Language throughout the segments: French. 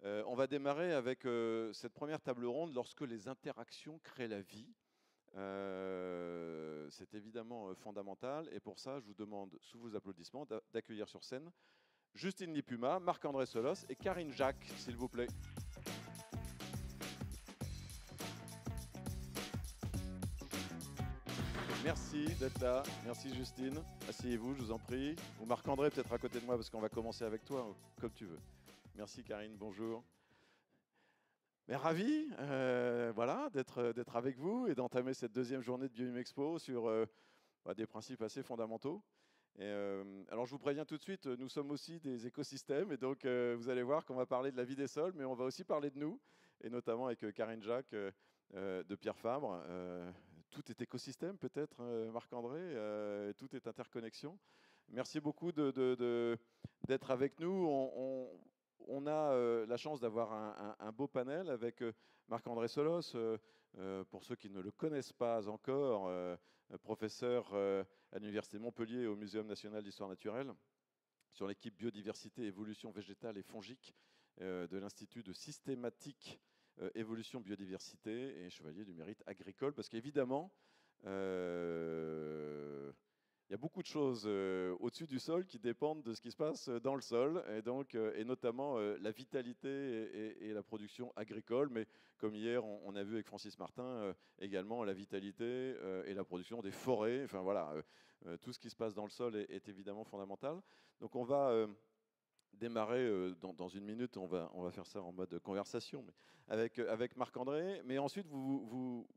On va démarrer avec cette première table ronde lorsque les interactions créent la vie. C'est évidemment fondamental et pour ça, je vous demande, sous vos applaudissements, d'accueillir sur scène Justine Lipuma, Marc-André Solos et Karine Jacques, s'il vous plaît. Merci d'être là. Merci Justine. Asseyez-vous, je vous en prie. Ou Marc-André, peut-être à côté de moi, parce qu'on va commencer avec toi, comme tu veux. Merci Karine, bonjour. Mais ravi voilà, d'être avec vous et d'entamer cette deuxième journée de Biomime Expo sur des principes assez fondamentaux. Alors je vous préviens tout de suite, nous sommes aussi des écosystèmes et donc vous allez voir qu'on va parler de la vie des sols, mais on va aussi parler de nous, et notamment avec Karine Jacques de Pierre Fabre. Tout est écosystème peut-être, Marc-André, tout est interconnexion. Merci beaucoup d'être avec nous. On a la chance d'avoir un beau panel avec Marc-André Solos, pour ceux qui ne le connaissent pas encore, professeur à l'Université de Montpellier et au Muséum national d'histoire naturelle, sur l'équipe biodiversité, évolution végétale et fongique de l'Institut de systématique évolution biodiversité et chevalier du mérite agricole, parce qu'évidemment, il y a beaucoup de choses au-dessus du sol qui dépendent de ce qui se passe dans le sol, et, donc, et notamment la vitalité et la production agricole. Mais comme hier, on a vu avec Francis Martin également la vitalité et la production des forêts. Enfin voilà, tout ce qui se passe dans le sol est évidemment fondamental. Donc on va démarrer dans une minute, on va faire ça en mode conversation mais avec Marc-André. Mais ensuite, vous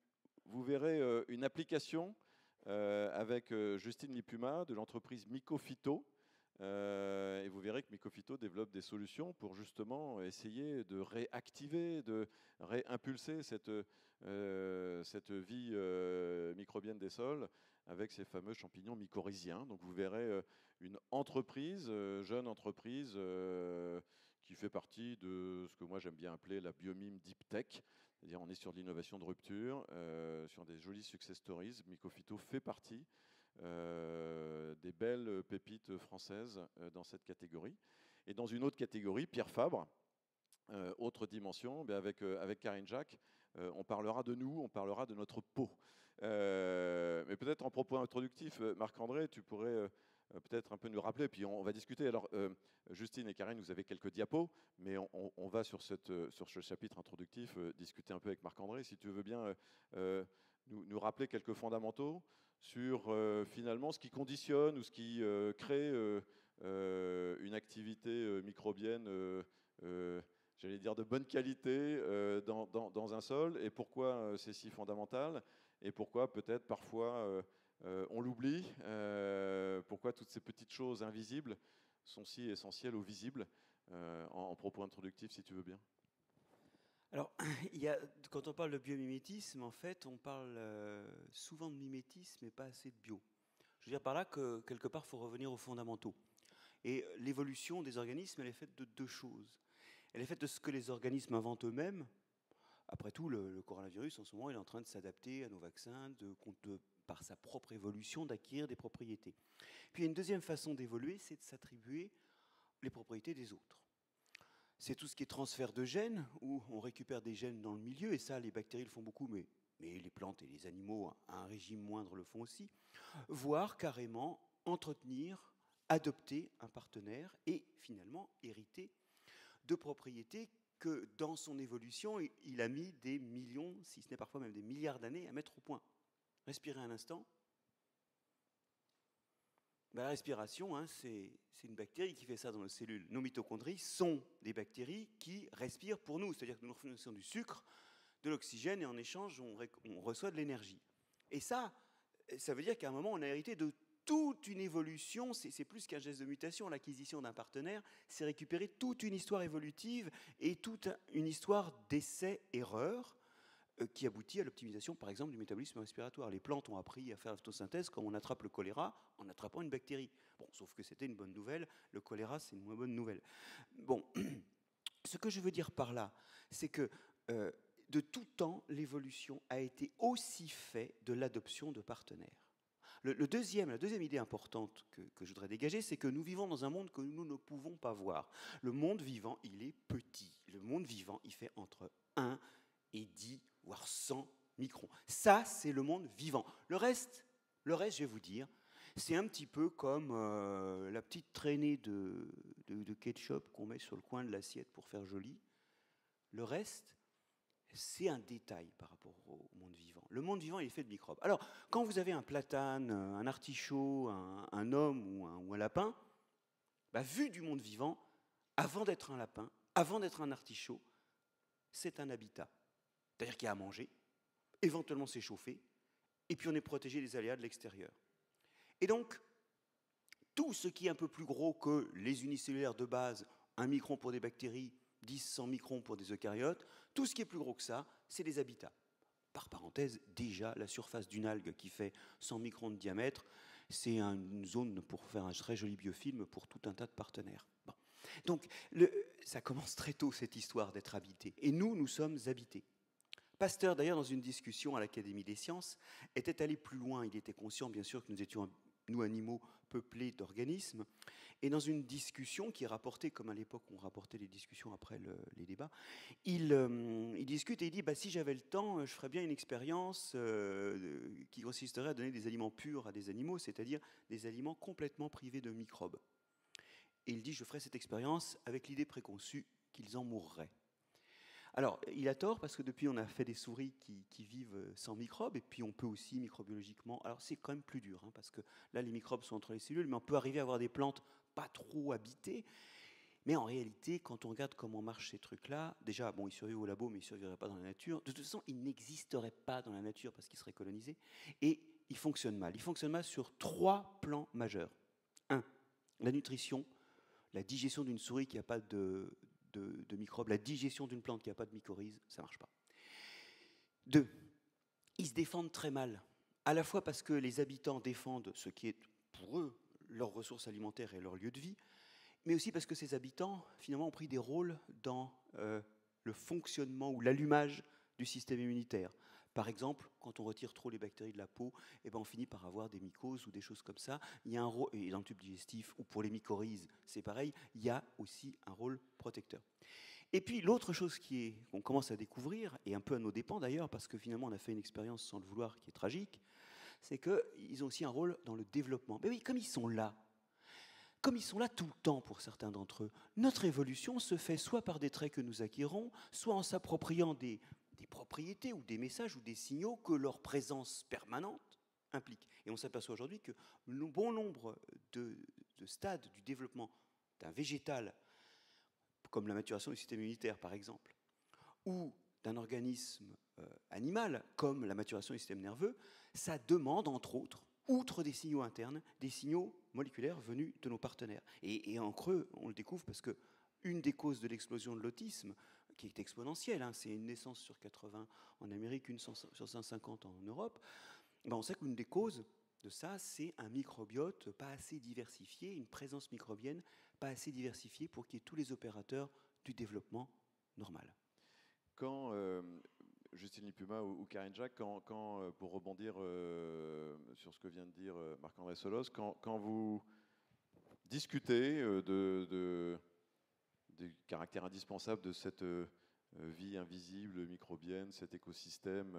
verrez une application avec Justine Lipuma de l'entreprise Mycophyto. Et vous verrez que Mycophyto développe des solutions pour justement essayer de réactiver, de réimpulser cette vie microbienne des sols avec ces fameux champignons mycorhiziens. Donc vous verrez une entreprise, jeune entreprise, qui fait partie de ce que moi j'aime bien appeler la biomime deep tech. C'est-à-dire on est sur de l'innovation de rupture, sur des jolies success stories. Mycophyto fait partie des belles pépites françaises dans cette catégorie. Et dans une autre catégorie, Pierre Fabre, autre dimension, avec Karine Jacques, on parlera de nous, on parlera de notre peau. Mais peut-être en propos introductif, Marc-André, tu pourrais peut-être un peu nous rappeler, puis on va discuter. Alors, Justine et Karine, vous avez quelques diapos, mais on va sur ce chapitre introductif discuter un peu avec Marc-André, si tu veux bien nous rappeler quelques fondamentaux sur finalement ce qui conditionne ou ce qui crée une activité microbienne, j'allais dire de bonne qualité dans un sol, et pourquoi c'est si fondamental, et pourquoi peut-être parfois on l'oublie, pourquoi toutes ces petites choses invisibles sont si essentielles aux visibles, en propos introductif, si tu veux bien. Alors, quand on parle de biomimétisme, en fait, on parle souvent de mimétisme et pas assez de bio. Je veux dire par là que, quelque part, il faut revenir aux fondamentaux. Et l'évolution des organismes, elle est faite de deux choses. Elle est faite de ce que les organismes inventent eux-mêmes. Après tout, le coronavirus, en ce moment, il est en train de s'adapter à nos vaccins, par sa propre évolution, d'acquérir des propriétés. Puis, il y a une deuxième façon d'évoluer, c'est de s'attribuer les propriétés des autres. C'est tout ce qui est transfert de gènes, où on récupère des gènes dans le milieu, et ça, les bactéries le font beaucoup, mais les plantes et les animaux, à un régime moindre, le font aussi. Voire carrément entretenir, adopter un partenaire et finalement hériter de propriétés que dans son évolution, il a mis des millions, si ce n'est parfois même des milliards d'années à mettre au point. Respirez un instant. La respiration, c'est une bactérie qui fait ça dans nos cellules. Nos mitochondries sont des bactéries qui respirent pour nous. C'est-à-dire que nous fournissons du sucre, de l'oxygène, et en échange, on reçoit de l'énergie. Et ça veut dire qu'à un moment, on a hérité de toute une évolution. C'est plus qu'un geste de mutation. L'acquisition d'un partenaire, c'est récupérer toute une histoire évolutive et toute une histoire d'essais-erreurs qui aboutit à l'optimisation, par exemple, du métabolisme respiratoire. Les plantes ont appris à faire la photosynthèse comme on attrape le choléra en attrapant une bactérie. Bon, sauf que c'était une bonne nouvelle. Le choléra, c'est une moins bonne nouvelle. Bon, ce que je veux dire par là, c'est que de tout temps, l'évolution a été aussi faite de l'adoption de partenaires. La deuxième idée importante que je voudrais dégager, c'est que nous vivons dans un monde que nous ne pouvons pas voir. Le monde vivant, il est petit. le monde vivant, il fait entre 1 et 10, voire 100 microns. Ça, c'est le monde vivant. Le reste, je vais vous dire, c'est un petit peu comme la petite traînée de ketchup qu'on met sur le coin de l'assiette pour faire joli. Le reste, c'est un détail par rapport au monde vivant. Le monde vivant, il est fait de microbes. Alors, quand vous avez un platane, un artichaut, un homme ou un lapin, vu du monde vivant, avant d'être un lapin, avant d'être un artichaut, c'est un habitat. C'est-à-dire qu'il y a à manger, éventuellement s'échauffer, et puis on est protégé des aléas de l'extérieur. Et donc, tout ce qui est un peu plus gros que les unicellulaires de base, 1 micron pour des bactéries, 10-100 microns pour des eucaryotes, tout ce qui est plus gros que ça, c'est des habitats. Par parenthèse, déjà, la surface d'une algue qui fait 100 microns de diamètre, c'est une zone pour faire un très joli biofilm pour tout un tas de partenaires. Bon. Donc, ça commence très tôt, cette histoire d'être habité. Et nous sommes habités. Pasteur, d'ailleurs, dans une discussion à l'Académie des sciences, était allé plus loin. Il était conscient, bien sûr, que nous étions, nous animaux, peuplés d'organismes. Et dans une discussion qui est rapportée, comme à l'époque on rapportait les discussions après les débats, il discute et il dit si j'avais le temps, je ferais bien une expérience qui consisterait à donner des aliments purs à des animaux, c'est-à-dire des aliments complètement privés de microbes. Et il dit je ferais cette expérience avec l'idée préconçue qu'ils en mourraient. Alors, il a tort parce que depuis, on a fait des souris qui vivent sans microbes, et puis on peut aussi microbiologiquement. Alors, c'est quand même plus dur, parce que là, les microbes sont entre les cellules, mais on peut arriver à avoir des plantes pas trop habitées. Mais en réalité, quand on regarde comment marchent ces trucs-là, déjà, bon, ils survivent au labo, mais ils ne survivraient pas dans la nature. De toute façon, ils n'existeraient pas dans la nature parce qu'ils seraient colonisés. Et ils fonctionnent mal. Ils fonctionnent mal sur 3 plans majeurs. 1, la nutrition, la digestion d'une souris qui n'a pas de microbes, la digestion d'une plante qui n'a pas de mycorhizes, ça ne marche pas. 2, ils se défendent très mal, à la fois parce que les habitants défendent ce qui est pour eux leurs ressources alimentaires et leur lieu de vie, mais aussi parce que ces habitants, finalement, ont pris des rôles dans le fonctionnement ou l'allumage du système immunitaire. Par exemple, quand on retire trop les bactéries de la peau, on finit par avoir des mycoses ou des choses comme ça. Il y a un rôle, et dans le tube digestif, ou pour les mycorhizes, c'est pareil, il y a aussi un rôle protecteur. Et puis l'autre chose qu'on commence à découvrir, et un peu à nos dépens d'ailleurs, parce que finalement on a fait une expérience sans le vouloir qui est tragique, c'est qu'ils ont aussi un rôle dans le développement. Mais oui, comme ils sont là tout le temps pour certains d'entre eux, notre évolution se fait soit par des traits que nous acquérons, soit en s'appropriant des propriétés ou des messages ou des signaux que leur présence permanente implique. Et on s'aperçoit aujourd'hui que le bon nombre de stades du développement d'un végétal, comme la maturation du système immunitaire par exemple, ou d'un organisme animal, comme la maturation du système nerveux, ça demande entre autres, outre des signaux internes, des signaux moléculaires venus de nos partenaires. Et en creux, on le découvre parce que une des causes de l'explosion de l'autisme, qui est exponentielle, c'est une naissance sur 80 en Amérique, une sur 150 en Europe, on sait qu'une des causes de ça, c'est un microbiote pas assez diversifié, une présence microbienne pas assez diversifiée pour qu'il y ait tous les opérateurs du développement normal. Quand Justine Lipuma ou Karine Jacques, pour rebondir sur ce que vient de dire Marc-André Solos, quand vous discutez des caractères indispensables de cette vie invisible, microbienne, cet écosystème,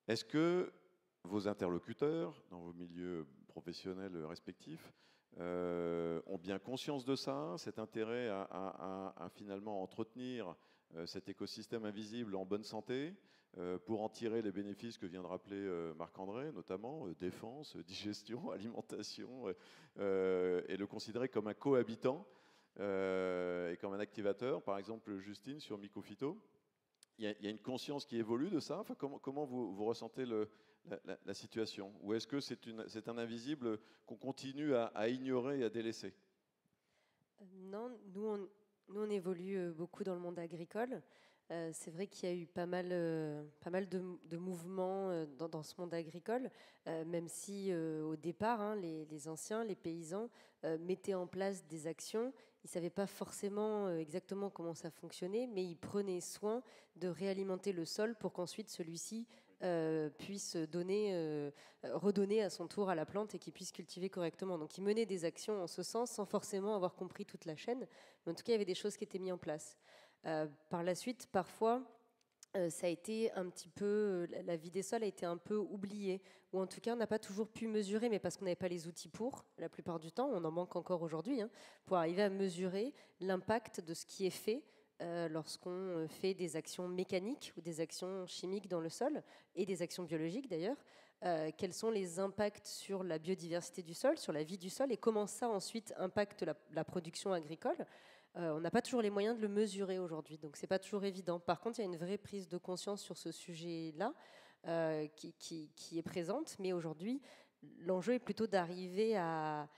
est-ce que vos interlocuteurs, dans vos milieux professionnels respectifs, ont bien conscience de ça, cet intérêt à finalement entretenir cet écosystème invisible en bonne santé, pour en tirer les bénéfices que vient de rappeler Marc-André, notamment défense, digestion, alimentation, et le considérer comme un cohabitant et comme un activateur. Par exemple, Justine, sur Mycophyto, il y a une conscience qui évolue de ça. Enfin, comment vous ressentez la situation? Ou est-ce que c'est un invisible qu'on continue à ignorer et à délaisser? Non, nous on évolue beaucoup dans le monde agricole. C'est vrai qu'il y a eu pas mal de mouvements dans ce monde agricole, même si au départ, les anciens, les paysans, mettaient en place des actions. Ils ne savaient pas forcément exactement comment ça fonctionnait, mais ils prenaient soin de réalimenter le sol pour qu'ensuite celui-ci puisse redonner à son tour à la plante et qu'il puisse cultiver correctement. Donc il menait des actions en ce sens sans forcément avoir compris toute la chaîne, mais en tout cas il y avait des choses qui étaient mises en place. Par la suite, parfois, ça a été un petit peu, la vie des sols a été un peu oubliée, ou en tout cas on n'a pas toujours pu mesurer, mais parce qu'on n'avait pas les outils pour, la plupart du temps, on en manque encore aujourd'hui, pour arriver à mesurer l'impact de ce qui est fait lorsqu'on fait des actions mécaniques ou des actions chimiques dans le sol, et des actions biologiques d'ailleurs. Quels sont les impacts sur la biodiversité du sol, sur la vie du sol, et comment ça ensuite impacte la production agricole. On n'a pas toujours les moyens de le mesurer aujourd'hui, donc c'est pas toujours évident. Par contre, il y a une vraie prise de conscience sur ce sujet-là qui est présente, mais aujourd'hui, l'enjeu est plutôt d'arriver à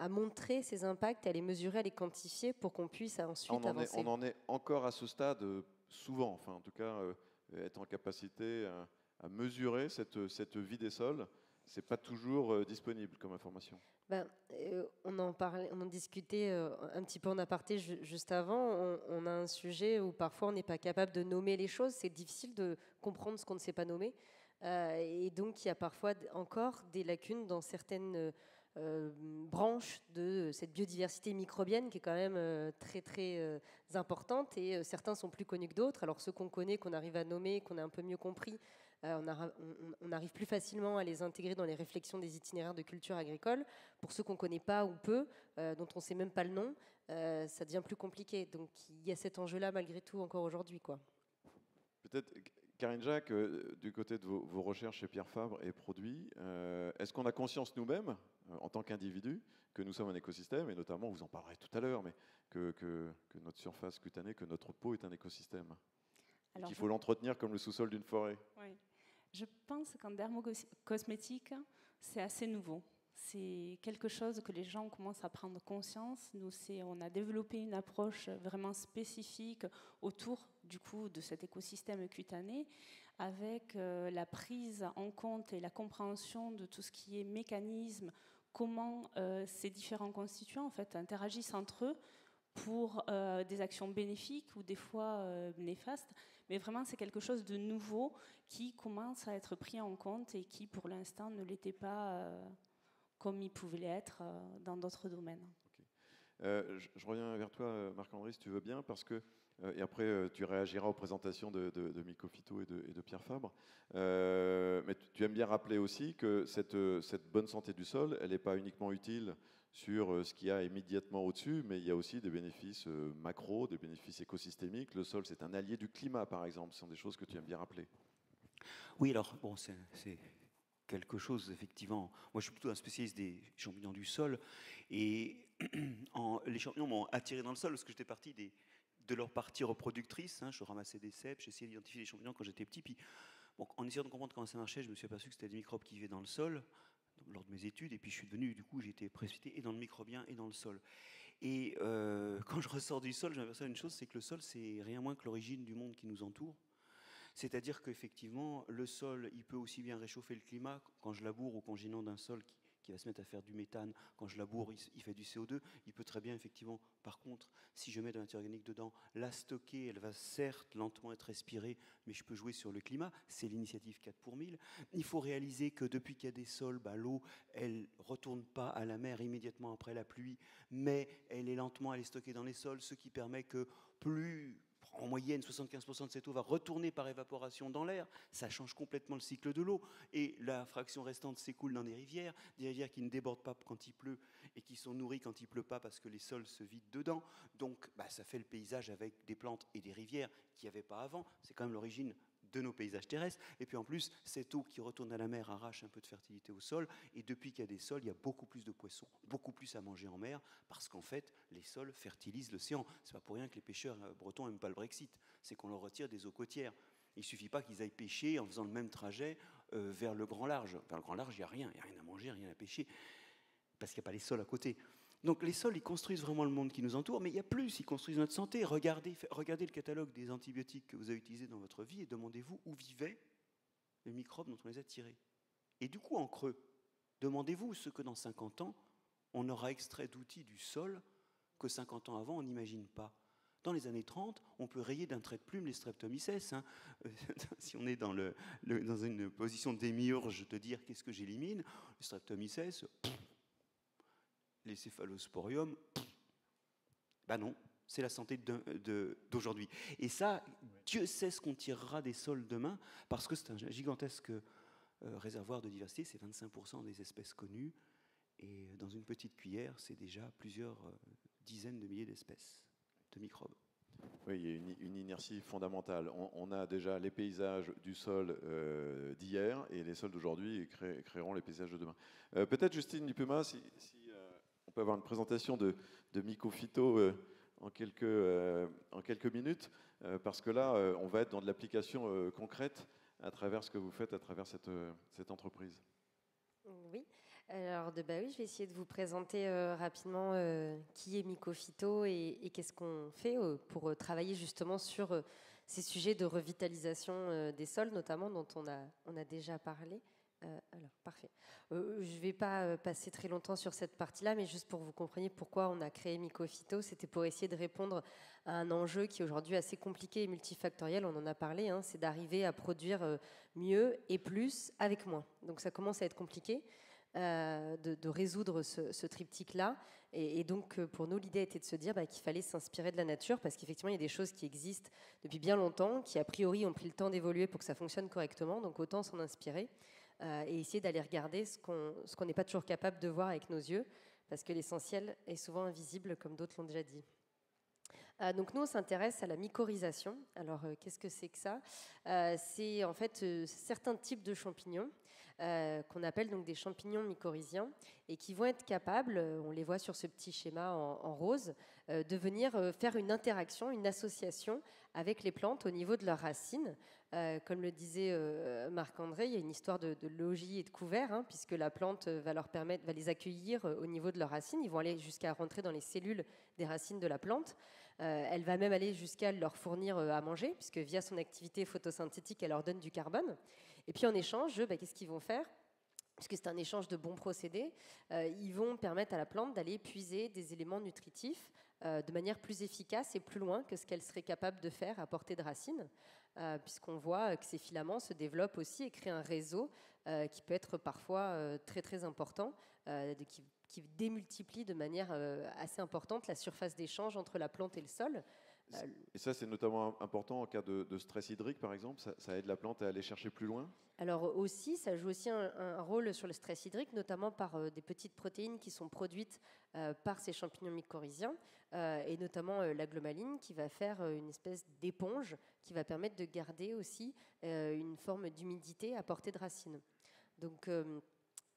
montrer ces impacts, à les mesurer, à les quantifier pour qu'on puisse ensuite avancer. On en est encore à ce stade, souvent, enfin en tout cas, être en capacité à mesurer cette vie des sols, c'est pas toujours disponible comme information. On en discutait un petit peu en aparté juste avant. On a un sujet où parfois on n'est pas capable de nommer les choses. C'est difficile de comprendre ce qu'on ne sait pas nommer. Et donc il y a parfois encore des lacunes dans certaines branches de cette biodiversité microbienne qui est quand même très très importante. Et certains sont plus connus que d'autres. Alors ceux qu'on connaît, qu'on arrive à nommer, qu'on a un peu mieux compris, on arrive plus facilement à les intégrer dans les réflexions des itinéraires de culture agricole. Pour ceux qu'on ne connaît pas ou peu, dont on ne sait même pas le nom, ça devient plus compliqué. Donc il y a cet enjeu-là malgré tout encore aujourd'hui, quoi. Peut-être, Karine Jacques, du côté de vos recherches chez Pierre Fabre et produits, est-ce qu'on a conscience nous-mêmes, en tant qu'individus, que nous sommes un écosystème, et notamment, vous en parlerez tout à l'heure, mais que notre surface cutanée, que notre peau est un écosystème, qu'il faut l'entretenir comme le sous-sol d'une forêt? Oui. Je pense qu'en dermocosmétique, c'est assez nouveau. C'est quelque chose que les gens commencent à prendre conscience. Nous, on a développé une approche vraiment spécifique autour du coup de cet écosystème cutané, avec la prise en compte et la compréhension de tout ce qui est mécanisme, comment ces différents constituants en fait interagissent entre eux pour des actions bénéfiques ou des fois néfastes. Mais vraiment, c'est quelque chose de nouveau qui commence à être pris en compte et qui, pour l'instant, ne l'était pas comme il pouvait l'être dans d'autres domaines. Okay. Je reviens vers toi, Marc-André, si tu veux bien, parce que, et après tu réagiras aux présentations de Mycophyto et de Pierre Fabre, mais tu aimes bien rappeler aussi que cette bonne santé du sol, elle n'est pas uniquement utile sur ce qu'il y a immédiatement au-dessus, mais il y a aussi des bénéfices macro, des bénéfices écosystémiques. Le sol, c'est un allié du climat, par exemple. Ce sont des choses que tu aimes bien rappeler. Oui, alors, bon, c'est quelque chose, effectivement. Moi, je suis plutôt un spécialiste des champignons du sol. Et les champignons m'ont attiré dans le sol parce que j'étais parti de leur partie reproductrice. Je ramassais des cèpes, j'essayais d'identifier les champignons quand j'étais petit. Puis, bon, en essayant de comprendre comment ça marchait, je me suis aperçu que c'était des microbes qui vivaient dans le sol lors de mes études. Et puis, je suis devenu, du coup, j'ai été précipité et dans le microbien et dans le sol. Et quand je ressors du sol, je m'aperçois une chose, c'est que le sol, c'est rien moins que l'origine du monde qui nous entoure. C'est-à-dire qu'effectivement, le sol, il peut aussi bien réchauffer le climat quand je laboure ou quand j'inonde un sol qui va se mettre à faire du méthane. Quand je laboure, il fait du CO2. Il peut très bien, effectivement, par contre, si je mets de la matière organique dedans, la stocker, elle va certes lentement être respirée, mais je peux jouer sur le climat. C'est l'initiative 4 pour 1000. Il faut réaliser que depuis qu'il y a des sols, l'eau, elle ne retourne pas à la mer immédiatement après la pluie, mais elle est stockée dans les sols, ce qui permet que en moyenne, 75% de cette eau va retourner par évaporation dans l'air. Ça change complètement le cycle de l'eau. Et la fraction restante s'écoule dans des rivières qui ne débordent pas quand il pleut et qui sont nourries quand il ne pleut pas parce que les sols se vident dedans. Donc, ça fait le paysage avec des plantes et des rivières qu'il n'y avait pas avant. C'est quand même l'origine de nos paysages terrestres. Et puis en plus, cette eau qui retourne à la mer arrache un peu de fertilité au sol. Et depuis qu'il y a des sols, il y a beaucoup plus de poissons, beaucoup plus à manger en mer, parce qu'en fait, les sols fertilisent l'océan. C'est pas pour rien que les pêcheurs bretons n'aiment pas le Brexit. C'est qu'on leur retire des eaux côtières. Il ne suffit pas qu'ils aillent pêcher en faisant le même trajet vers le Grand Large. Vers le Grand Large, il n'y a rien à manger, rien à pêcher, parce qu'il n'y a pas les sols à côté. Donc les sols, ils construisent vraiment le monde qui nous entoure, mais il y a plus, ils construisent notre santé. Regardez le catalogue des antibiotiques que vous avez utilisés dans votre vie et demandez-vous où vivaient les microbes dont on les a tirés. Et du coup, en creux, demandez-vous ce que dans 50 ans, on aura extrait d'outils du sol que 50 ans avant, on n'imagine pas. Dans les années 30, on peut rayer d'un trait de plume les streptomycès. Hein. Si on est dans une position de démiurge de dire qu'est-ce que j'élimine, les streptomycès, les céphalosporiums, ben non, c'est la santé d'aujourd'hui. Et ça, Dieu sait ce qu'on tirera des sols demain, parce que c'est un gigantesque réservoir de diversité, c'est 25% des espèces connues, et dans une petite cuillère, c'est déjà plusieurs dizaines de milliers d'espèces de microbes. Oui, il y a une inertie fondamentale. On a déjà les paysages du sol d'hier, et les sols d'aujourd'hui créeront les paysages de demain. Peut-être, Justine Lipuma, si on peut avoir une présentation de Mycophyto en quelques minutes, parce que là, on va être dans de l'application concrète à travers ce que vous faites, à travers cette entreprise. Oui, alors oui, je vais essayer de vous présenter rapidement qui est Mycophyto et qu'est-ce qu'on fait pour travailler justement sur ces sujets de revitalisation des sols, notamment dont on a déjà parlé. Alors, parfait. Je ne vais pas passer très longtemps sur cette partie-là, mais juste pour que vous compreniez pourquoi on a créé Mycophyto, c'était pour essayer de répondre à un enjeu qui est aujourd'hui assez compliqué et multifactoriel, on en a parlé, hein, c'est d'arriver à produire mieux et plus avec moins. Donc ça commence à être compliqué de résoudre ce triptyque-là. Et donc, pour nous, l'idée était de se dire qu'il fallait s'inspirer de la nature, parce qu'effectivement, il y a des choses qui existent depuis bien longtemps, qui a priori ont pris le temps d'évoluer pour que ça fonctionne correctement, donc autant s'en inspirer. Et essayer d'aller regarder ce qu'on n'est pas toujours capable de voir avec nos yeux, parce que l'essentiel est souvent invisible, comme d'autres l'ont déjà dit. Donc nous, on s'intéresse à la mycorhization. Alors, qu'est-ce que c'est que ça ? C'est en fait certains types de champignons qu'on appelle donc des champignons mycorhiziens et qui vont être capables, on les voit sur ce petit schéma en rose, de venir faire une interaction, une association avec les plantes au niveau de leurs racines. Comme le disait Marc-André, il y a une histoire de logis et de couvert, hein, puisque la plante va les accueillir au niveau de leurs racines. Ils vont aller jusqu'à rentrer dans les cellules des racines de la plante. Elle va même aller jusqu'à leur fournir à manger, puisque via son activité photosynthétique, elle leur donne du carbone. Et puis en échange, qu'est-ce qu'ils vont faire ? Puisque c'est un échange de bons procédés, ils vont permettre à la plante d'aller puiser des éléments nutritifs de manière plus efficace et plus loin que ce qu'elle serait capable de faire à portée de racines, puisqu'on voit que ces filaments se développent aussi et créent un réseau qui peut être parfois très très important, qui démultiplie de manière assez importante la surface d'échange entre la plante et le sol. Et ça, c'est notamment important en cas de stress hydrique, par exemple. Ça aide la plante à aller chercher plus loin. Alors aussi, ça joue aussi un rôle sur le stress hydrique, notamment par des petites protéines qui sont produites par ces champignons mycorhiziens, et notamment la glomaline qui va faire une espèce d'éponge qui va permettre de garder aussi une forme d'humidité à portée de racine. Donc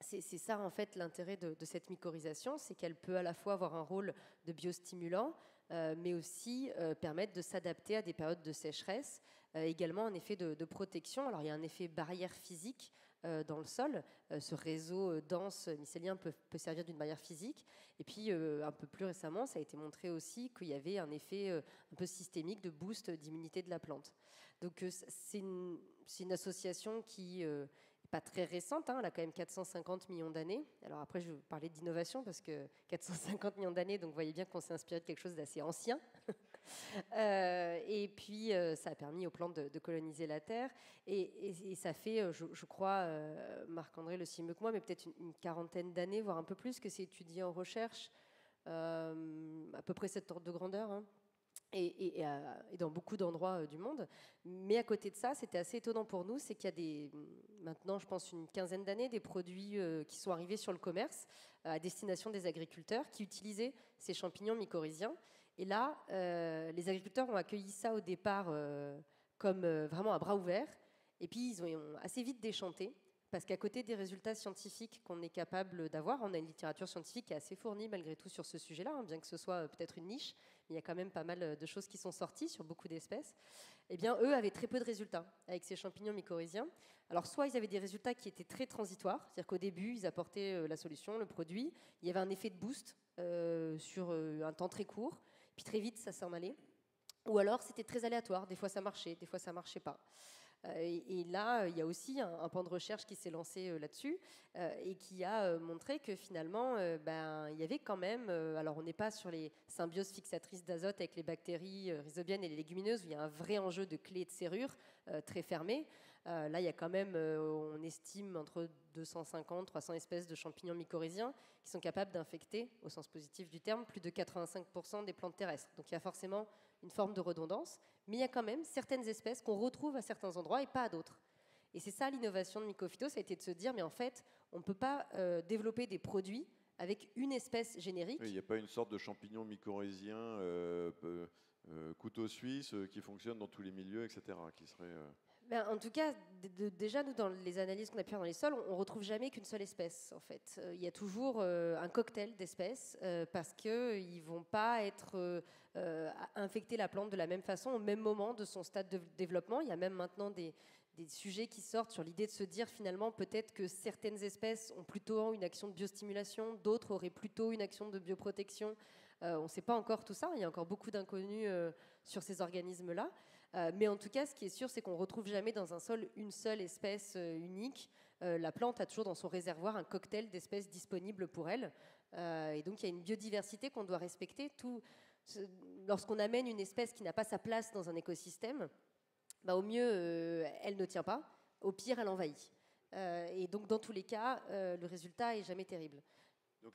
c'est ça en fait l'intérêt de cette mycorhization, c'est qu'elle peut à la fois avoir un rôle de biostimulant, mais aussi permettre de s'adapter à des périodes de sécheresse, également un effet de protection. Alors il y a un effet barrière physique dans le sol, ce réseau dense mycélien peut servir d'une barrière physique, et puis un peu plus récemment ça a été montré aussi qu'il y avait un effet un peu systémique de boost d'immunité de la plante. Donc c'est une association qui pas très récente, hein, elle a quand même 450 millions d'années. Alors après, je vais vous parler d'innovation parce que 450 millions d'années, donc vous voyez bien qu'on s'est inspiré de quelque chose d'assez ancien. Et puis, ça a permis aux plantes de coloniser la Terre. Et ça fait, je crois, Marc-André le sait mieux que moi, mais peut-être une quarantaine d'années, voire un peu plus, que c'est étudié en recherche, à peu près cette ordre de grandeur, hein. Et dans beaucoup d'endroits du monde. Mais à côté de ça, c'était assez étonnant pour nous, c'est qu'il y a maintenant, je pense, une quinzaine d'années, des produits qui sont arrivés sur le commerce à destination des agriculteurs qui utilisaient ces champignons mycorhiziens. Et là, les agriculteurs ont accueilli ça au départ comme vraiment à bras ouverts. Et puis, ils ont assez vite déchanté. Parce qu'à côté des résultats scientifiques qu'on est capable d'avoir, on a une littérature scientifique qui est assez fournie malgré tout sur ce sujet-là, hein, bien que ce soit peut-être une niche, mais il y a quand même pas mal de choses qui sont sorties sur beaucoup d'espèces. Eh bien, eux avaient très peu de résultats avec ces champignons mycorhiziens. Alors, soit ils avaient des résultats qui étaient très transitoires, c'est-à-dire qu'au début, ils apportaient la solution, le produit, il y avait un effet de boost sur un temps très court, puis très vite, ça s'en allait. Ou alors, c'était très aléatoire, des fois ça marchait pas. Et là, il y a aussi un pan de recherche qui s'est lancé là-dessus et qui a montré que finalement, il y avait quand même, alors on n'est pas sur les symbioses fixatrices d'azote avec les bactéries rhizobiennes et les légumineuses, où il y a un vrai enjeu de clé et de serrure très fermé. Là, il y a quand même, on estime, entre 250 300 espèces de champignons mycorhiziens qui sont capables d'infecter, au sens positif du terme, plus de 85% des plantes terrestres. Donc il y a forcément une forme de redondance, mais il y a quand même certaines espèces qu'on retrouve à certains endroits et pas à d'autres. Et c'est ça l'innovation de Mycophyto, ça a été de se dire, mais en fait, on ne peut pas développer des produits avec une espèce générique. Oui, il n'y a pas une sorte de champignon mycorhizien couteau suisse qui fonctionne dans tous les milieux, etc. Qui serait, En tout cas, déjà, nous, dans les analyses qu'on a pu faire dans les sols, on ne retrouve jamais qu'une seule espèce, en fait. Il y a toujours un cocktail d'espèces parce qu'ils ne vont pas être infecter la plante de la même façon au même moment de son stade de développement. Il y a même maintenant des sujets qui sortent sur l'idée de se dire, finalement, peut-être que certaines espèces ont plutôt une action de biostimulation, d'autres auraient plutôt une action de bioprotection. On ne sait pas encore tout ça. Il y a encore beaucoup d'inconnus sur ces organismes-là. Mais en tout cas, ce qui est sûr, c'est qu'on ne retrouve jamais dans un sol une seule espèce unique. La plante a toujours dans son réservoir un cocktail d'espèces disponibles pour elle. Et donc, il y a une biodiversité qu'on doit respecter. Lorsqu'on amène une espèce qui n'a pas sa place dans un écosystème, au mieux, elle ne tient pas. Au pire, elle envahit. Et donc, dans tous les cas, le résultat n'est jamais terrible. Donc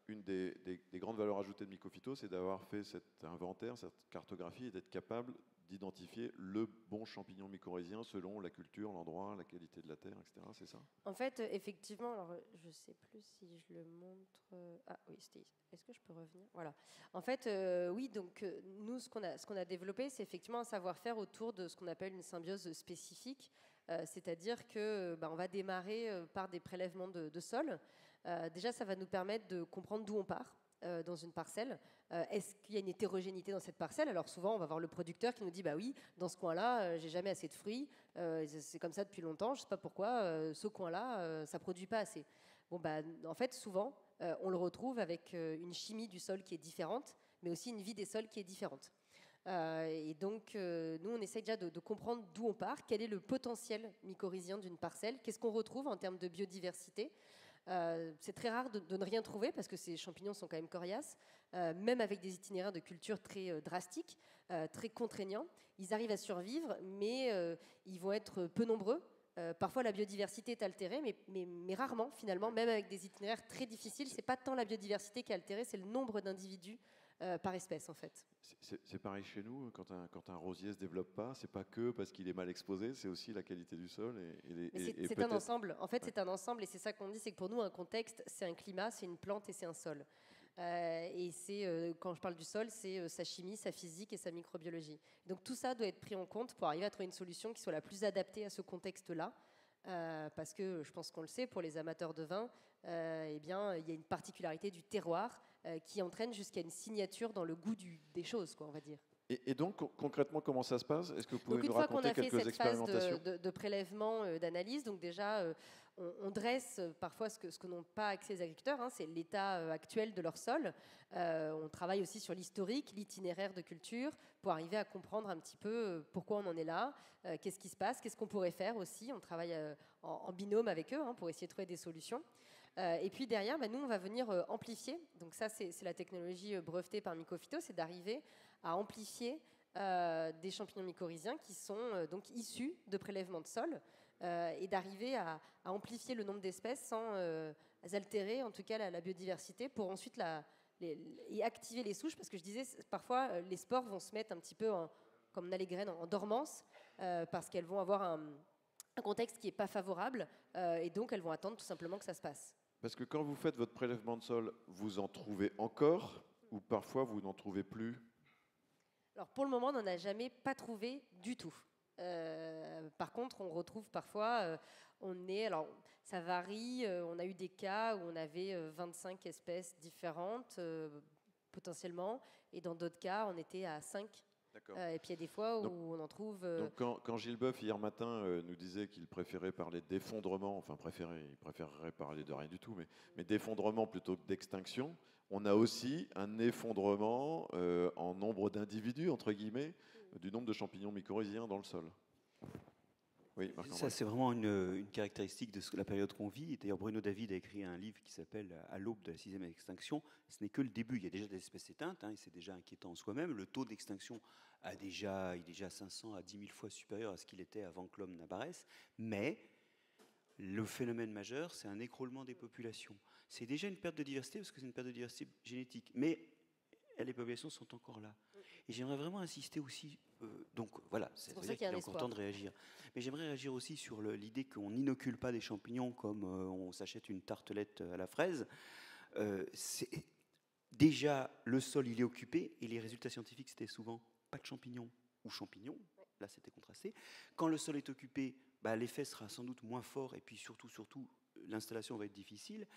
une des grandes valeurs ajoutées de Mycophyto, c'est d'avoir fait cet inventaire, cette cartographie et d'être capable d'identifier le bon champignon mycorhizien selon la culture, l'endroit, la qualité de la terre, etc. C'est ça? En fait, effectivement, alors je ne sais plus si je le montre. Ah oui, est-ce que je peux revenir? Voilà. En fait, oui, donc nous, ce qu'on a développé, c'est effectivement un savoir-faire autour de ce qu'on appelle une symbiose spécifique. C'est-à-dire que on va démarrer par des prélèvements de sol. Déjà, ça va nous permettre de comprendre d'où on part dans une parcelle. Est-ce qu'il y a une hétérogénéité dans cette parcelle? Alors souvent, on va voir le producteur qui nous dit, bah oui, dans ce coin-là, j'ai jamais assez de fruits. C'est comme ça depuis longtemps. Je sais pas pourquoi. Ce coin-là, ça produit pas assez. Bon, en fait, souvent, on le retrouve avec une chimie du sol qui est différente, mais aussi une vie des sols qui est différente. Et donc, nous, on essaie déjà de comprendre d'où on part, quel est le potentiel mycorhizien d'une parcelle, qu'est-ce qu'on retrouve en termes de biodiversité. C'est très rare de ne rien trouver parce que ces champignons sont quand même coriaces, même avec des itinéraires de culture très drastiques, très contraignants. Ils arrivent à survivre, mais ils vont être peu nombreux. Parfois, la biodiversité est altérée, mais rarement, finalement, même avec des itinéraires très difficiles, c'est pas tant la biodiversité qui est altérée, c'est le nombre d'individus par espèce, en fait. C'est pareil chez nous, quand un rosier se développe pas, c'est pas que parce qu'il est mal exposé, c'est aussi la qualité du sol. C'est un ensemble. En fait, c'est un ensemble, et c'est ça qu'on dit, c'est que pour nous, un contexte, c'est un climat, c'est une plante et c'est un sol. Et quand je parle du sol, c'est sa chimie, sa physique et sa microbiologie. Donc tout ça doit être pris en compte pour arriver à trouver une solution qui soit la plus adaptée à ce contexte-là. Parce que je pense qu'on le sait, pour les amateurs de vin, il y a une particularité du terroir qui entraîne jusqu'à une signature dans le goût des choses, quoi, on va dire. Et donc, concrètement, comment ça se passe? Est-ce que vous pouvez nous raconter quelques expérimentations? Une fois qu'on a fait cette expérimentations phase de prélèvement, d'analyse, donc déjà, on dresse parfois ce que n'ont pas accès les agriculteurs, c'est l'état actuel de leur sol. On travaille aussi sur l'historique, l'itinéraire de culture, pour arriver à comprendre un petit peu pourquoi on en est là, qu'est-ce qui se passe, qu'est-ce qu'on pourrait faire aussi. On travaille en binôme avec eux pour essayer de trouver des solutions. Et puis derrière, nous, on va venir amplifier. Donc ça, c'est la technologie brevetée par Mycophyto, c'est d'arriver à amplifier des champignons mycorhiziens qui sont donc issus de prélèvements de sol et d'arriver à amplifier le nombre d'espèces sans altérer en tout cas la biodiversité pour ensuite et activer les souches, parce que je disais, parfois les spores vont se mettre un petit peu, comme on a les graines, en dormance parce qu'elles vont avoir un contexte qui n'est pas favorable et donc elles vont attendre tout simplement que ça se passe. Parce que quand vous faites votre prélèvement de sol, vous en trouvez encore ou parfois vous n'en trouvez plus? Alors pour le moment, on n'en a jamais pas trouvé du tout. Par contre, on retrouve parfois, alors ça varie, on a eu des cas où on avait 25 espèces différentes potentiellement, et dans d'autres cas, on était à 5. Et puis il y a des fois où on en trouve... Donc quand Gilles Boeuf, hier matin, nous disait qu'il préférait parler d'effondrement, il préférerait parler de rien du tout, mais d'effondrement plutôt que d'extinction, on a aussi un effondrement en nombre d'individus, entre guillemets, du nombre de champignons mycorhiziens dans le sol. Oui, Marc Ça, Ambray. c'est vraiment une caractéristique de la période qu'on vit. Et d'ailleurs, Bruno David a écrit un livre qui s'appelle « À l'aube de la 6e extinction ». Ce n'est que le début. Il y a déjà des espèces éteintes, et c'est déjà inquiétant en soi-même. Le taux d'extinction il est déjà 500 à 10 000 fois supérieur à ce qu'il était avant que l'homme n'apparaisse. Mais le phénomène majeur, c'est un écroulement des populations. C'est déjà une perte de diversité, parce que c'est une perte de diversité génétique. Mais les populations sont encore là. Et j'aimerais vraiment insister aussi, donc voilà, c'est pour ça qu'il y a un encore espoir. temps de réagir. Mais j'aimerais réagir aussi sur l'idée qu'on n'inocule pas des champignons comme on s'achète une tartelette à la fraise. Déjà, le sol, il est occupé, et les résultats scientifiques, c'était souvent pas de champignons ou champignons. Là, c'était contrasté. Quand le sol est occupé, l'effet sera sans doute moins fort, et puis surtout, l'installation va être difficile.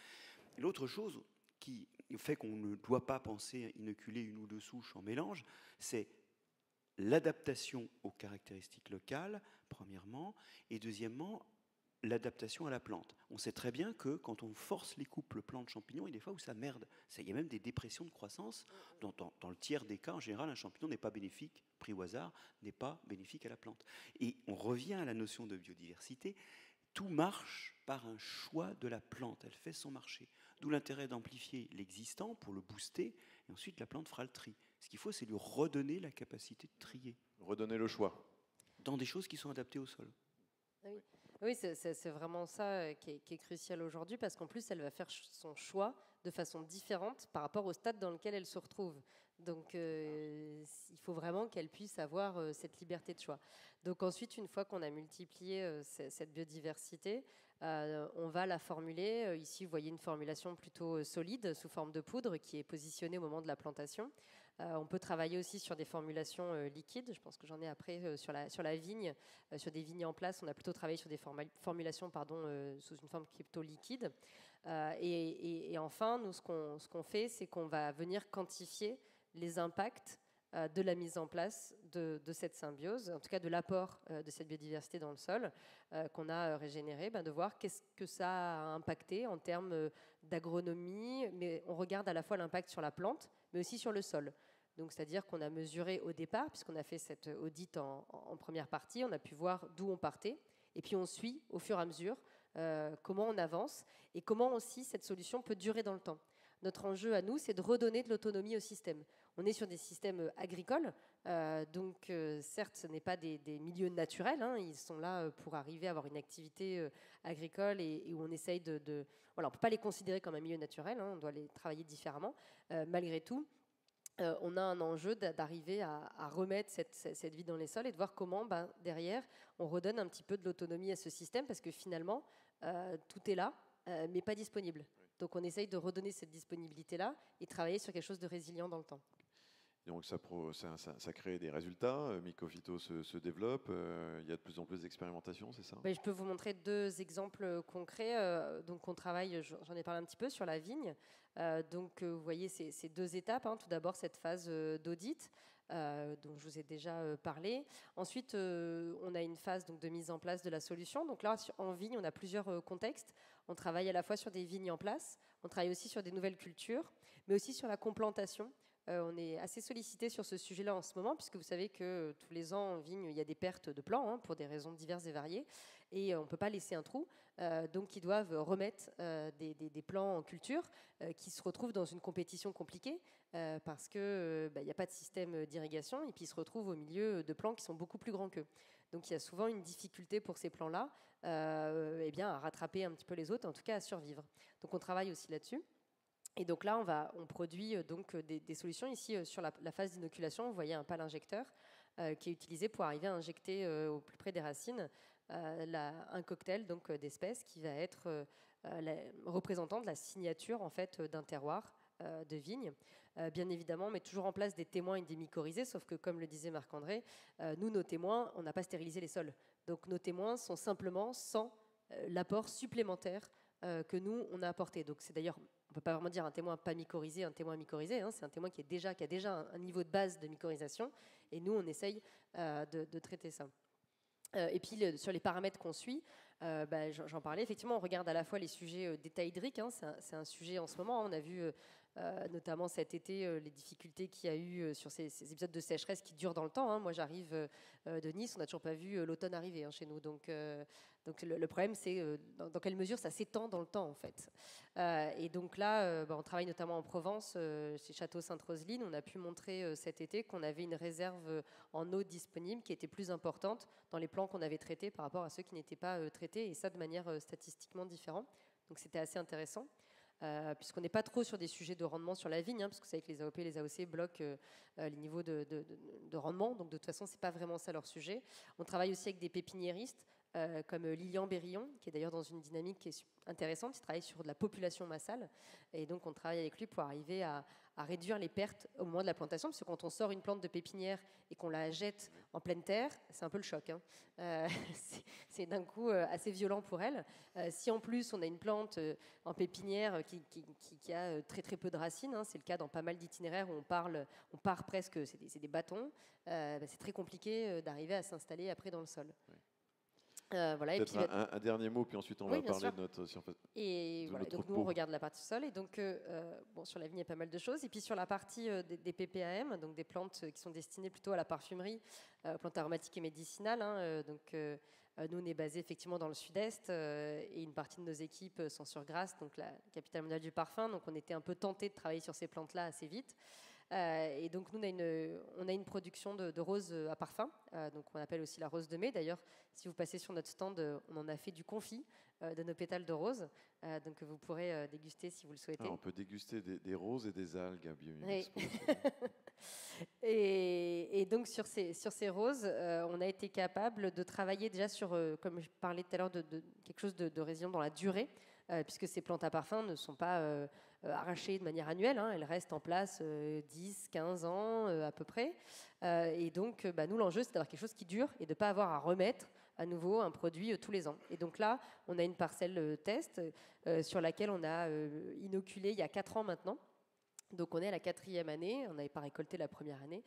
L'autre chose qui fait qu'on ne doit pas penser à inoculer une ou deux souches en mélange, c'est l'adaptation aux caractéristiques locales, premièrement, et deuxièmement, l'adaptation à la plante. On sait très bien que quand on force les couples plantes-champignons, il y a des fois où ça merde. Il y a même des dépressions de croissance. Dans le tiers des cas, en général, un champignon n'est pas bénéfique, pris au hasard, n'est pas bénéfique à la plante. Et on revient à la notion de biodiversité. Tout marche par un choix de la plante. Elle fait son marché. D'où l'intérêt d'amplifier l'existant pour le booster, et ensuite la plante fera le tri. Ce qu'il faut, c'est lui redonner la capacité de trier. Redonner le choix. Dans des choses qui sont adaptées au sol. Oui, c'est vraiment ça qui est crucial aujourd'hui, parce qu'en plus, elle va faire son choix de façon différente par rapport au stade dans lequel elle se retrouve. Donc, il faut vraiment qu'elle puisse avoir cette liberté de choix. Donc ensuite, une fois qu'on a multiplié cette biodiversité, on va la formuler. Ici, vous voyez une formulation plutôt solide, sous forme de poudre, qui est positionnée au moment de la plantation. On peut travailler aussi sur des formulations liquides. Je pense que j'en ai après sur la vigne, sur des vignes en place. On a plutôt travaillé sur des formulations sous une forme plutôt liquide. Et enfin, nous, ce qu'on fait, c'est qu'on va venir quantifier les impacts de la mise en place de cette symbiose, en tout cas de l'apport de cette biodiversité dans le sol qu'on a régénéré, de voir qu'est-ce que ça a impacté en termes d'agronomie, mais on regarde à la fois l'impact sur la plante, mais aussi sur le sol. Donc, c'est-à-dire qu'on a mesuré au départ, puisqu'on a fait cette audit en première partie, on a pu voir d'où on partait, et puis on suit au fur et à mesure comment on avance, et comment aussi cette solution peut durer dans le temps. Notre enjeu à nous, c'est de redonner de l'autonomie au système. On est sur des systèmes agricoles, donc certes, ce n'est pas des milieux naturels, ils sont là pour arriver à avoir une activité agricole et où on essaye voilà, on ne peut pas les considérer comme un milieu naturel, on doit les travailler différemment. Malgré tout, on a un enjeu d'arriver à remettre cette vie dans les sols et de voir comment, derrière, on redonne un petit peu de l'autonomie à ce système, parce que finalement, tout est là, mais pas disponible. Donc on essaye de redonner cette disponibilité-là et travailler sur quelque chose de résilient dans le temps. Donc ça crée des résultats, Mycophyto se développe, il y a de plus en plus d'expérimentations, c'est ça ? Je peux vous montrer deux exemples concrets. Donc on travaille, j'en ai parlé un petit peu, sur la vigne. Donc vous voyez ces deux étapes. Tout d'abord cette phase d'audit, dont je vous ai déjà parlé. Ensuite, on a une phase de mise en place de la solution. Donc là, en vigne, on a plusieurs contextes. On travaille à la fois sur des vignes en place, on travaille aussi sur des nouvelles cultures, mais aussi sur la complantation. On est assez sollicité sur ce sujet-là en ce moment, puisque vous savez que tous les ans en vigne, il y a des pertes de plants pour des raisons diverses et variées, et on ne peut pas laisser un trou. Donc ils doivent remettre des plants en culture qui se retrouvent dans une compétition compliquée parce qu'il n'y a pas de système d'irrigation, et puis ils se retrouvent au milieu de plants qui sont beaucoup plus grands qu'eux. Donc il y a souvent une difficulté pour ces plants-là à rattraper un petit peu les autres, en tout cas à survivre. Donc on travaille aussi là-dessus. Et donc là, on produit donc des solutions. Ici, sur la phase d'inoculation, vous voyez un pal injecteur qui est utilisé pour arriver à injecter au plus près des racines un cocktail d'espèces qui va être représentant de la signature en fait, d'un terroir de vigne. Bien évidemment, on met toujours en place des témoins et des mycorhizés, sauf que, comme le disait Marc-André, nous, nos témoins, on n'a pas stérilisé les sols. Donc nos témoins sont simplement sans l'apport supplémentaire que nous, on a apporté. Donc c'est d'ailleurs, on ne peut pas vraiment dire un témoin pas mycorhizé, un témoin mycorhizé, c'est un témoin qui a déjà un niveau de base de mycorhisation, et nous, on essaye de traiter ça. Et puis sur les paramètres qu'on suit, j'en parlais, effectivement, on regarde à la fois les sujets d'état hydrique, c'est un sujet en ce moment, on a vu notamment cet été, les difficultés qu'il y a eu sur ces épisodes de sécheresse qui durent dans le temps. Hein. Moi, j'arrive de Nice, on n'a toujours pas vu l'automne arriver chez nous. Donc le problème, c'est dans quelle mesure ça s'étend dans le temps, en fait. Et donc là, on travaille notamment en Provence, chez Château Sainte-Roseline. On a pu montrer cet été qu'on avait une réserve en eau disponible qui était plus importante dans les plants qu'on avait traités par rapport à ceux qui n'étaient pas traités, et ça de manière statistiquement différente. Donc c'était assez intéressant. Puisqu'on n'est pas trop sur des sujets de rendement sur la vigne, parce que vous savez que les AOP et les AOC bloquent les niveaux de rendement, donc de toute façon, ce n'est pas vraiment ça leur sujet. On travaille aussi avec des pépiniéristes, comme Lilian Bérillon, qui est d'ailleurs dans une dynamique qui est intéressante, il travaille sur de la population massale, et donc on travaille avec lui pour arriver à réduire les pertes au moment de la plantation, parce que quand on sort une plante de pépinière et qu'on la jette en pleine terre, c'est un peu le choc. C'est d'un coup assez violent pour elle. Si en plus on a une plante en pépinière qui a très très peu de racines, c'est le cas dans pas mal d'itinéraires où on part presque, c'est des bâtons, c'est très compliqué d'arriver à s'installer après dans le sol. Oui. Voilà, peut-être un dernier mot, puis ensuite on va parler de notre surface. Et voilà, donc nous on regarde la partie sol, et donc sur la vigne il y a pas mal de choses, et puis sur la partie des PPAM, donc des plantes qui sont destinées plutôt à la parfumerie, plantes aromatiques et médicinales. Nous on est basé effectivement dans le sud-est, et une partie de nos équipes sont sur Grasse, donc la capitale mondiale du parfum, donc on était un peu tenté de travailler sur ces plantes-là assez vite. Et donc nous on a une production de roses à parfum, donc on appelle aussi la rose de mai. D'ailleurs, si vous passez sur notre stand, on en a fait du confit de nos pétales de rose, donc vous pourrez déguster si vous le souhaitez. On peut déguster des roses et des algues à Biomimix. Oui. Et donc sur ces roses, on a été capable de travailler déjà sur, comme je parlais tout à l'heure, de quelque chose de résilient dans la durée, puisque ces plantes à parfum ne sont pas arrachées de manière annuelle, elles restent en place 10, 15 ans à peu près. Et donc nous, l'enjeu, c'est d'avoir quelque chose qui dure et de ne pas avoir à remettre à nouveau un produit tous les ans. Et donc là, on a une parcelle test sur laquelle on a inoculé il y a 4 ans maintenant. Donc on est à la 4e année, on n'avait pas récolté la première année,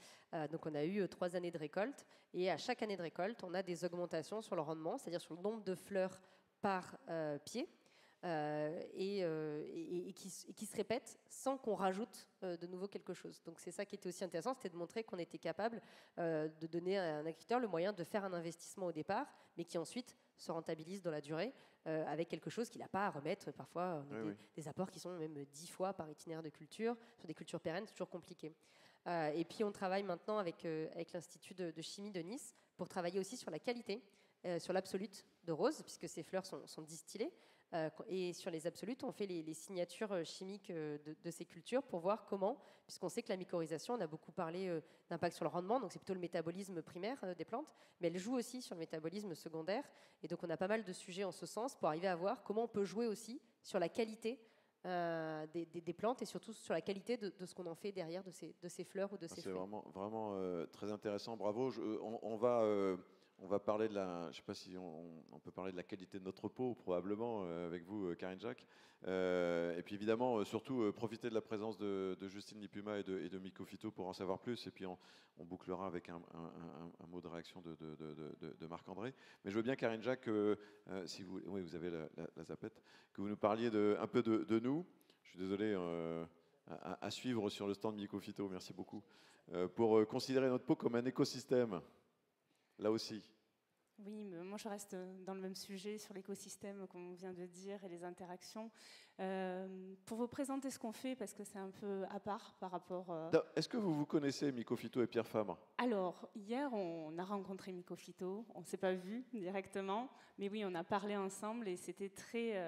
donc on a eu 3 années de récolte, et à chaque année de récolte, on a des augmentations sur le rendement, c'est-à-dire sur le nombre de fleurs par pied, et qui se répètent sans qu'on rajoute de nouveau quelque chose. Donc c'est ça qui était aussi intéressant, c'était de montrer qu'on était capable de donner à un agriculteur le moyen de faire un investissement au départ, mais qui ensuite se rentabilise dans la durée, avec quelque chose qu'il n'a pas à remettre. Parfois, on a des apports qui sont même 10 fois par itinéraire de culture. Sur des cultures pérennes, c'est toujours compliqué. Et puis, on travaille maintenant avec l'Institut de chimie de Nice pour travailler aussi sur la qualité, sur l'absolute de rose, puisque ces fleurs sont distillées. Et sur les absolutes, on fait les signatures chimiques de ces cultures pour voir comment, puisqu'on sait que la mycorrhization, on a beaucoup parlé d'impact sur le rendement, donc c'est plutôt le métabolisme primaire des plantes, mais elle joue aussi sur le métabolisme secondaire, et donc on a pas mal de sujets en ce sens pour arriver à voir comment on peut jouer aussi sur la qualité des plantes, et surtout sur la qualité de ce qu'on en fait derrière de ces fleurs ou de ces fruits. C'est vraiment très intéressant, bravo. On va parler de la, je ne sais pas si on peut parler de la qualité de notre peau, probablement, avec vous, Karine Jacques. Et puis évidemment, surtout, profiter de la présence de Justine Lipuma et de Mycophyto pour en savoir plus. Et puis on bouclera avec un mot de réaction de Marc-André. Mais je veux bien, Karine Jacques, si vous avez la zapette, que vous nous parliez un peu de nous. Je suis désolé, à suivre sur le stand Mycophyto, merci beaucoup, pour considérer notre peau comme un écosystème. Là aussi. Oui, mais moi je reste dans le même sujet sur l'écosystème, comme on vient de dire, et les interactions. Pour vous présenter ce qu'on fait, parce que c'est un peu à part par rapport... Est-ce que vous connaissez Mycophyto et Pierre Fabre ? Alors, hier, on a rencontré Mycophyto. On ne s'est pas vu directement, mais oui, on a parlé ensemble et c'était très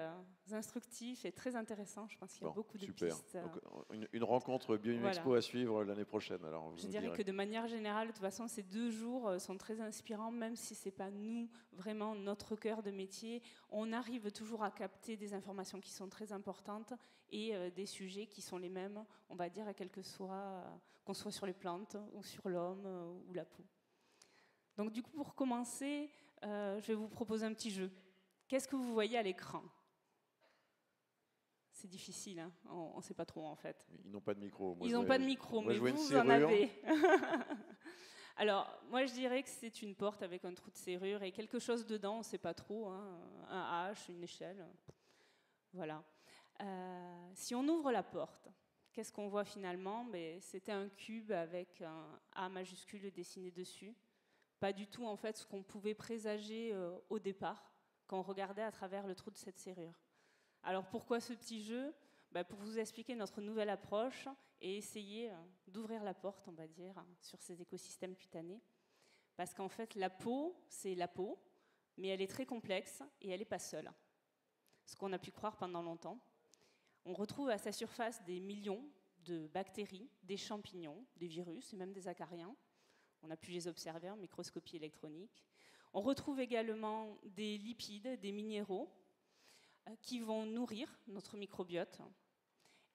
instructif et très intéressant. Je pense qu'il y a beaucoup de pistes. Donc, une rencontre Biomimexpo à suivre l'année prochaine. Alors, je dirais que de manière générale, de toute façon, ces 2 jours sont très inspirants, même si ce n'est pas nous, vraiment notre cœur de métier. On arrive toujours à capter des informations qui sont très importantes et des sujets qui sont les mêmes, on va dire, qu'on soit sur les plantes ou sur l'homme ou la peau. Donc du coup, pour commencer, je vais vous proposer un petit jeu. Qu'est-ce que vous voyez à l'écran ? C'est difficile, hein, on ne sait pas trop en fait. Ils n'ont pas de micro. Ils n'ont pas de micro, mais vous en avez. Alors, moi je dirais que c'est une porte avec un trou de serrure et quelque chose dedans, on ne sait pas trop, hein, un H, une échelle, voilà. Si on ouvre la porte, qu'est-ce qu'on voit finalement? C'était un cube avec un A majuscule dessiné dessus. Pas du tout en fait ce qu'on pouvait présager au départ quand on regardait à travers le trou de cette serrure. Alors pourquoi ce petit jeu? Pour vous expliquer notre nouvelle approche et essayer d'ouvrir la porte, on va dire, sur ces écosystèmes cutanés. Parce qu'en fait, la peau, c'est la peau, mais elle est très complexe et elle n'est pas seule. Ce qu'on a pu croire pendant longtemps. On retrouve à sa surface des millions de bactéries, des champignons, des virus et même des acariens. On a pu les observer en microscopie électronique. On retrouve également des lipides, des minéraux qui vont nourrir notre microbiote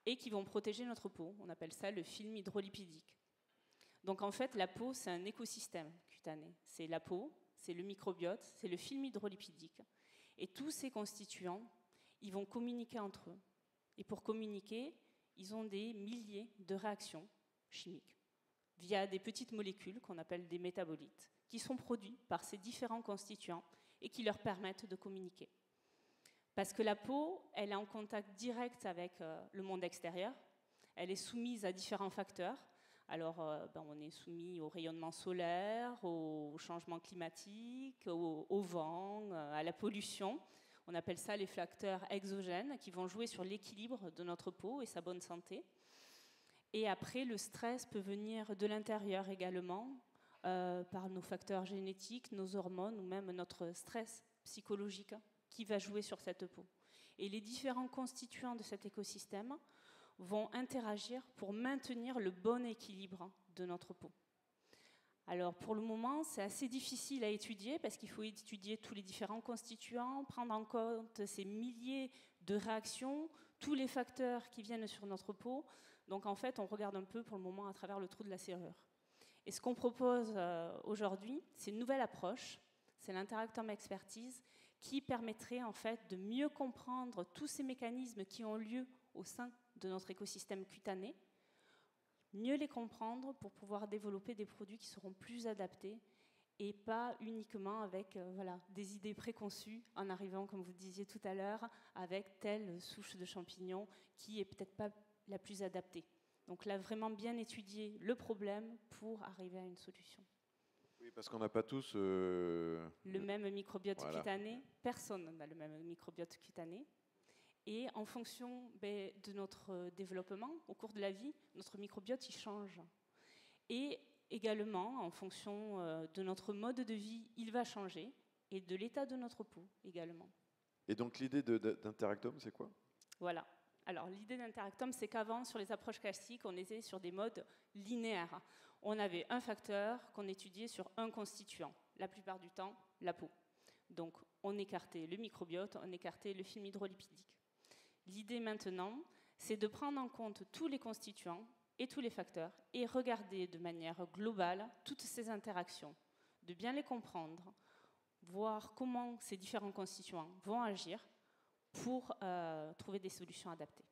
et qui vont protéger notre peau. On appelle ça le film hydrolipidique. Donc en fait, la peau, c'est un écosystème cutané. C'est la peau, c'est le microbiote, c'est le film hydrolipidique. Et tous ces constituants, ils vont communiquer entre eux. Et pour communiquer, ils ont des milliers de réactions chimiques via des petites molécules qu'on appelle des métabolites, qui sont produits par ces différents constituants et qui leur permettent de communiquer. Parce que la peau, elle est en contact direct avec le monde extérieur, elle est soumise à différents facteurs. Alors, on est soumis au rayonnement solaire, au changement climatique, au vent, à la pollution. On appelle ça les facteurs exogènes qui vont jouer sur l'équilibre de notre peau et sa bonne santé. Et après, le stress peut venir de l'intérieur également, par nos facteurs génétiques, nos hormones ou même notre stress psychologique qui va jouer sur cette peau. Et les différents constituants de cet écosystème vont interagir pour maintenir le bon équilibre de notre peau. Alors pour le moment, c'est assez difficile à étudier parce qu'il faut étudier tous les différents constituants, prendre en compte ces milliers de réactions, tous les facteurs qui viennent sur notre peau. Donc en fait, on regarde un peu pour le moment à travers le trou de la serrure. Et ce qu'on propose aujourd'hui, c'est une nouvelle approche, c'est l'Interactome Expertise, qui permettrait en fait de mieux comprendre tous ces mécanismes qui ont lieu au sein de notre écosystème cutané, mieux les comprendre pour pouvoir développer des produits qui seront plus adaptés et pas uniquement avec des idées préconçues en arrivant, comme vous disiez tout à l'heure, avec telle souche de champignons qui est peut-être pas la plus adaptée. Donc là, vraiment bien étudier le problème pour arriver à une solution. Oui, parce qu'on n'a pas tous... le même microbiote cutané. Personne n'a le même microbiote cutané. Et en fonction de notre développement, au cours de la vie, notre microbiote, il change. Et également, en fonction de notre mode de vie, il va changer. Et de l'état de notre peau également. Et donc l'idée d'Interactome, c'est quoi? Voilà. Alors l'idée d'Interactome, c'est qu'avant, sur les approches classiques, on était sur des modes linéaires. On avait un facteur qu'on étudiait sur un constituant. La plupart du temps, la peau. Donc on écartait le microbiote, on écartait le film hydrolipidique. L'idée maintenant, c'est de prendre en compte tous les constituants et tous les facteurs et regarder de manière globale toutes ces interactions, de bien les comprendre, voir comment ces différents constituants vont agir pour trouver des solutions adaptées.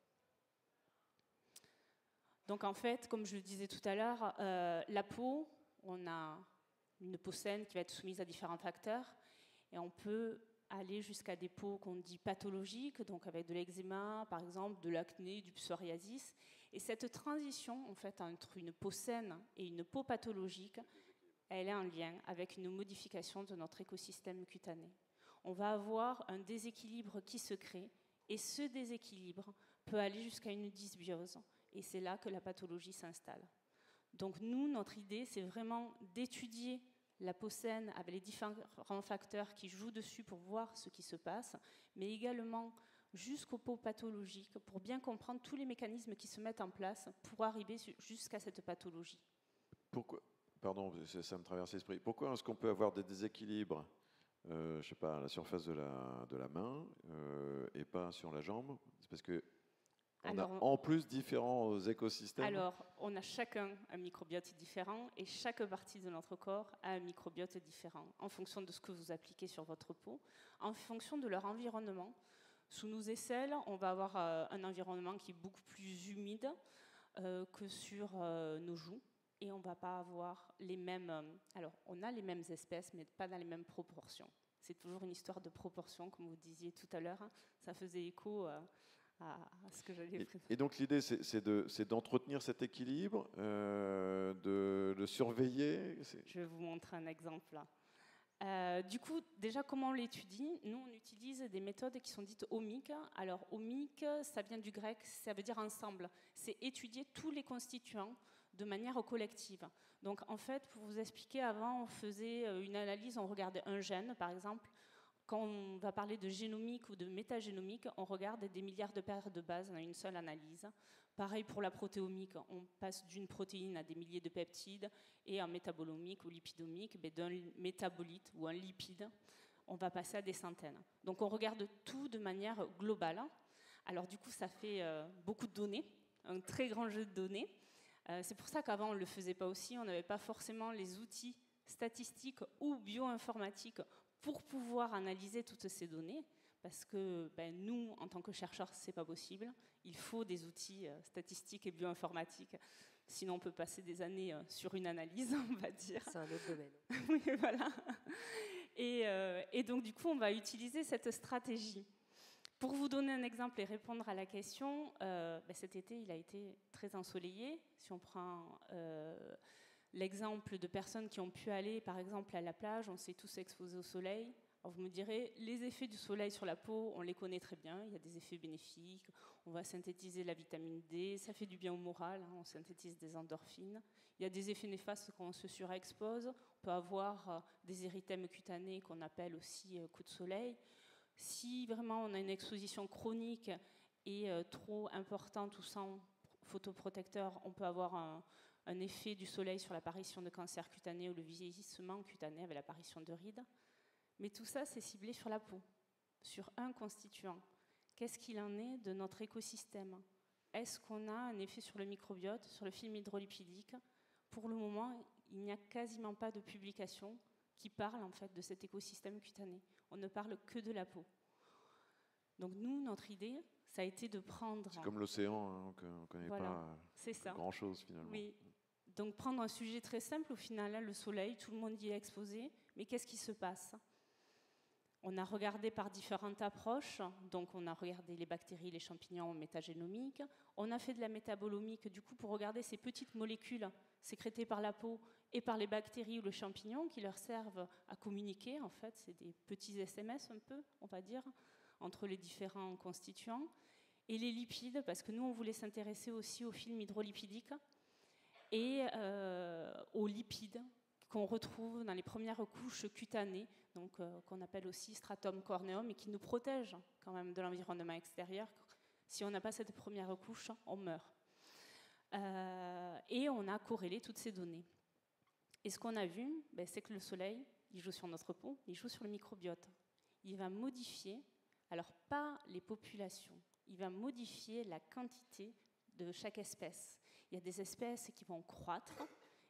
Donc en fait, comme je le disais tout à l'heure, la peau, on a une peau saine qui va être soumise à différents facteurs et on peut aller jusqu'à des peaux qu'on dit pathologiques, donc avec de l'eczéma, par exemple, de l'acné, du psoriasis. Et cette transition, en fait, entre une peau saine et une peau pathologique, elle est en lien avec une modification de notre écosystème cutané. On va avoir un déséquilibre qui se crée, et ce déséquilibre peut aller jusqu'à une dysbiose, et c'est là que la pathologie s'installe. Donc nous, notre idée, c'est vraiment d'étudier la peau saine avec les différents facteurs qui jouent dessus pour voir ce qui se passe, mais également jusqu'aux peaux pathologiques pour bien comprendre tous les mécanismes qui se mettent en place pour arriver jusqu'à cette pathologie. Pourquoi, pardon, ça me traverse l'esprit. Pourquoi est-ce qu'on peut avoir des déséquilibres, je sais pas, à la surface de la main et pas sur la jambe? C'est parce que on a en plus différents écosystèmes. Alors, on a chacun un microbiote différent et chaque partie de notre corps a un microbiote différent en fonction de ce que vous appliquez sur votre peau, en fonction de leur environnement. Sous nos aisselles, on va avoir un environnement qui est beaucoup plus humide que sur nos joues et on ne va pas avoir les mêmes... alors, on a les mêmes espèces, mais pas dans les mêmes proportions. C'est toujours une histoire de proportion, comme vous disiez tout à l'heure. Ça faisait écho à ce que j'allais présenter. Et donc l'idée, c'est d'entretenir cet équilibre, de le surveiller. Je vais vous montrer un exemple là. Du coup, déjà, comment on l'étudie? Nous, on utilise des méthodes qui sont dites ohmiques. Alors, ohmique, ça vient du grec, ça veut dire ensemble. C'est étudier tous les constituants de manière collective. Donc, en fait, pour vous expliquer, avant, on faisait une analyse, on regardait un gène, par exemple. Quand on va parler de génomique ou de métagénomique, on regarde des milliards de paires de bases dans une seule analyse. Pareil pour la protéomique, on passe d'une protéine à des milliers de peptides, et en métabolomique ou lipidomique, d'un métabolite ou un lipide, on va passer à des centaines. Donc on regarde tout de manière globale. Alors du coup, ça fait beaucoup de données, un très grand jeu de données. C'est pour ça qu'avant, on ne le faisait pas aussi, on n'avait pas forcément les outils statistiques ou bioinformatiques pour pouvoir analyser toutes ces données, parce que nous, en tant que chercheurs, ce n'est pas possible. Il faut des outils statistiques et bioinformatiques, sinon on peut passer des années sur une analyse, on va dire. C'est un autre domaine. Oui, voilà. Et donc, du coup, on va utiliser cette stratégie. Pour vous donner un exemple et répondre à la question, cet été, il a été très ensoleillé. Si on prend l'exemple de personnes qui ont pu aller, par exemple, à la plage, on s'est tous exposés au soleil. Alors vous me direz, les effets du soleil sur la peau, on les connaît très bien, il y a des effets bénéfiques, on va synthétiser la vitamine D, ça fait du bien au moral, on synthétise des endorphines. Il y a des effets néfastes quand on se surexpose, on peut avoir des érythèmes cutanés qu'on appelle aussi coups de soleil. Si vraiment on a une exposition chronique et trop importante ou sans photoprotecteur, on peut avoir un effet du soleil sur l'apparition de cancer cutané ou le vieillissement cutané avec l'apparition de rides. Mais tout ça, c'est ciblé sur la peau, sur un constituant. Qu'est-ce qu'il en est de notre écosystème? Est-ce qu'on a un effet sur le microbiote, sur le film hydrolipidique? Pour le moment, il n'y a quasiment pas de publication qui parle en fait de cet écosystème cutané. On ne parle que de la peau. Donc nous, notre idée, ça a été de prendre... C'est comme l'océan, hein, on ne connaît pas grand-chose finalement. Oui. Donc prendre un sujet très simple, au final, là, le soleil, tout le monde y est exposé, mais qu'est-ce qui se passe? On a regardé par différentes approches, donc on a regardé les bactéries, les champignons métagénomiques, on a fait de la métabolomique, du coup, pour regarder ces petites molécules sécrétées par la peau et par les bactéries ou le champignon qui leur servent à communiquer, en fait, c'est des petits SMS un peu, on va dire, entre les différents constituants. Et les lipides, parce que nous, on voulait s'intéresser aussi au film hydrolipidique et aux lipides qu'on retrouve dans les premières couches cutanées, donc qu'on appelle aussi stratum corneum, et qui nous protège quand même de l'environnement extérieur. Si on n'a pas cette première couche, on meurt. Et on a corrélé toutes ces données. Et ce qu'on a vu, c'est que le soleil, il joue sur notre peau, il joue sur le microbiote. Il va modifier, alors pas les populations, il va modifier la quantité de chaque espèce. Il y a des espèces qui vont croître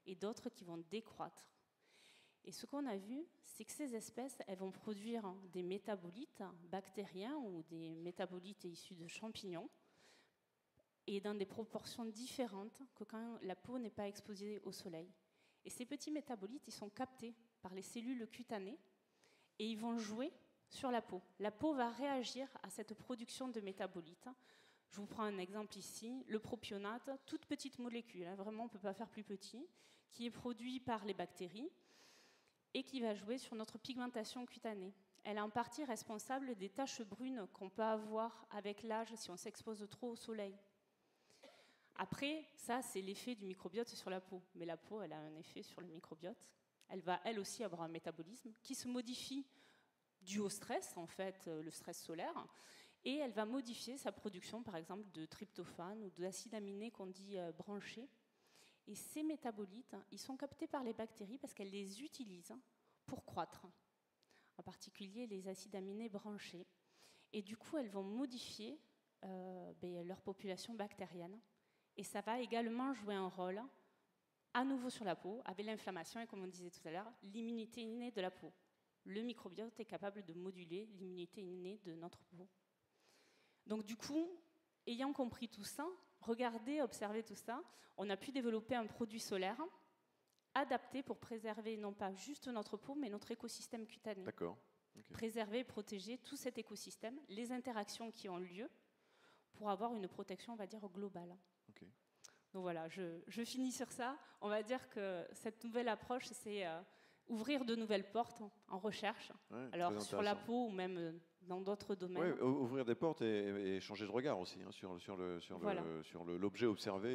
et d'autres qui vont décroître. Et ce qu'on a vu, c'est que ces espèces, elles vont produire des métabolites bactériens ou des métabolites issus de champignons, et dans des proportions différentes que quand la peau n'est pas exposée au soleil. Et ces petits métabolites, ils sont captés par les cellules cutanées, et ils vont jouer sur la peau. La peau va réagir à cette production de métabolites. Je vous prends un exemple ici, le propionate, toute petite molécule, hein, vraiment on ne peut pas faire plus petit, qui est produit par les bactéries, et qui va jouer sur notre pigmentation cutanée. Elle est en partie responsable des taches brunes qu'on peut avoir avec l'âge si on s'expose trop au soleil. Après, ça, c'est l'effet du microbiote sur la peau. Mais la peau, elle a un effet sur le microbiote. Elle va, elle aussi, avoir un métabolisme qui se modifie dû au stress, en fait, le stress solaire. Et elle va modifier sa production, par exemple, de tryptophane ou d'acides aminés qu'on dit branchés. Et ces métabolites, ils sont captés par les bactéries parce qu'elles les utilisent pour croître, en particulier les acides aminés branchés. Et du coup, elles vont modifier leur population bactérienne. Et ça va également jouer un rôle, à nouveau sur la peau, avec l'inflammation et, comme on disait tout à l'heure, l'immunité innée de la peau. Le microbiote est capable de moduler l'immunité innée de notre peau. Donc du coup, ayant compris tout ça, regardez, observez tout ça, on a pu développer un produit solaire adapté pour préserver non pas juste notre peau, mais notre écosystème cutané. D'accord. Okay. Préserver et protéger tout cet écosystème, les interactions qui ont lieu, pour avoir une protection, on va dire, globale. Ok. Donc voilà, je finis sur ça. On va dire que cette nouvelle approche, c'est ouvrir de nouvelles portes en recherche, Ouais, alors très sur la intéressant. peau ou même dans d'autres domaines. Ouais, ouvrir des portes et changer de regard aussi hein, Voilà. sur l'objet observé